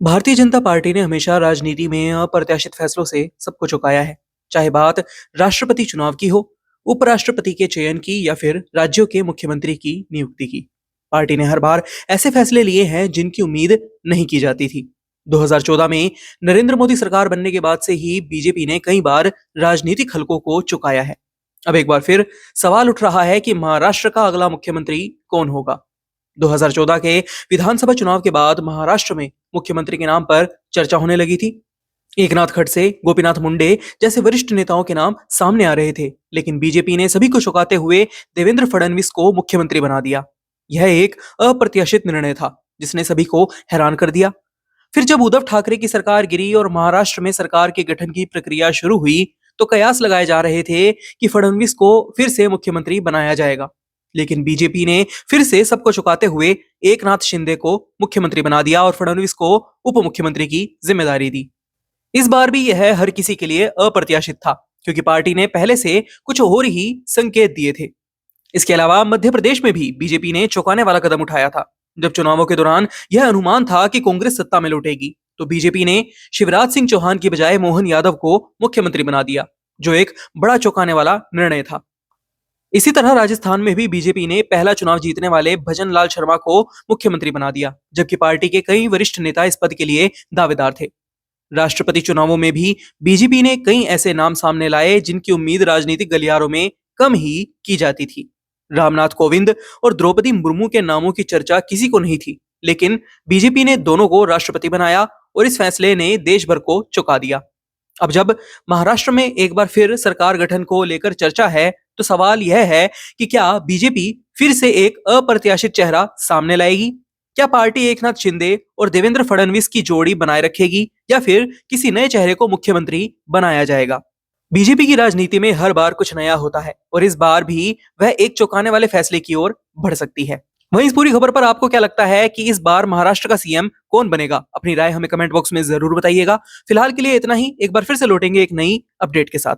Bharatiya Janata party ने हमेशा राजनीति में अप्रत्याशित फैसलों से सबको चौंकाया है। चाहे बात राष्ट्रपति चुनाव की हो, उपराष्ट्रपति के चयन की या फिर राज्यों के मुख्यमंत्री की नियुक्ति की। पार्टी ने हर बार ऐसे फैसले लिए हैं जिनकी उम्मीद नहीं की जाती थी। 2014 में नरेंद्र मोदी सरकार बनने के बाद से ही बीजेपी ने कई बार राजनीतिक हलकों को चुकाया है। अब एक बार फिर सवाल उठ रहा है कि महाराष्ट्र का अगला मुख्यमंत्री कौन होगा। 2014 के विधानसभा चुनाव के बाद महाराष्ट्र में मुख्यमंत्री के नाम पर चर्चा होने लगी थी। एकनाथ खड़से, गोपीनाथ मुंडे जैसे वरिष्ठ नेताओं के नाम सामने आ रहे थे, लेकिन बीजेपी ने सभी को चौंकाते हुए देवेंद्र फडणवीस को मुख्यमंत्री बना दिया। यह एक अप्रत्याशित निर्णय था जिसने सभी को हैरान कर दिया। फिर जब उद्धव ठाकरे की सरकार गिरी और महाराष्ट्र में सरकार के गठन की प्रक्रिया शुरू हुई, तो कयास लगाए जा रहे थे कि फडणवीस को फिर से मुख्यमंत्री बनाया जाएगा। लेकिन बीजेपी ने फिर से सबको चौंकाते हुए एकनाथ शिंदे को मुख्यमंत्री बना दिया और फडणवीस को उप मुख्यमंत्री की जिम्मेदारी दी। इस बार भी यह हर किसी के लिए अप्रत्याशित था, क्योंकि पार्टी ने पहले से कुछ और ही संकेत दिए थे। इसके अलावा मध्य प्रदेश में भी बीजेपी ने चौंकाने वाला कदम उठाया था। जब चुनावों के दौरान यह अनुमान था कि कांग्रेस सत्ता में लौटेगी, तो बीजेपी ने शिवराज सिंह चौहान की बजाय मोहन यादव को मुख्यमंत्री बना दिया, जो एक बड़ा चौंकाने वाला निर्णय था। इसी तरह राजस्थान में भी बीजेपी ने पहला चुनाव जीतने वाले भजन लाल शर्मा को मुख्यमंत्री बना दिया, जबकि पार्टी के कई वरिष्ठ नेता इस पद के लिए दावेदार थे। राष्ट्रपति चुनावों में भी बीजेपी ने कई ऐसे नाम सामने लाए जिनकी उम्मीद राजनीतिक गलियारों में कम ही की जाती थी। रामनाथ कोविंद और द्रौपदी मुर्मू के नामों की चर्चा किसी को नहीं थी, लेकिन बीजेपी ने दोनों को राष्ट्रपति बनाया और इस फैसले ने देश भर को चौंका दिया। अब जब महाराष्ट्र में एक बार फिर सरकार गठन को लेकर चर्चा है, तो सवाल यह है कि क्या बीजेपी फिर से एक अप्रत्याशित चेहरा सामने लाएगी? क्या पार्टी एकनाथ शिंदे और देवेंद्र फडणवीस की जोड़ी बनाए रखेगी या फिर किसी नए चेहरे को मुख्यमंत्री बनाया जाएगा? बीजेपी की राजनीति में हर बार कुछ नया होता है और इस बार भी वह एक चौंकाने वाले फैसले की ओर बढ़ सकती है। वहीं इस पूरी खबर पर आपको क्या लगता है कि इस बार महाराष्ट्र का सीएम कौन बनेगा? अपनी राय हमें कमेंट बॉक्स में जरूर बताइएगा। फिलहाल के लिए इतना ही। एक बार फिर से लौटेंगे एक नई अपडेट के साथ।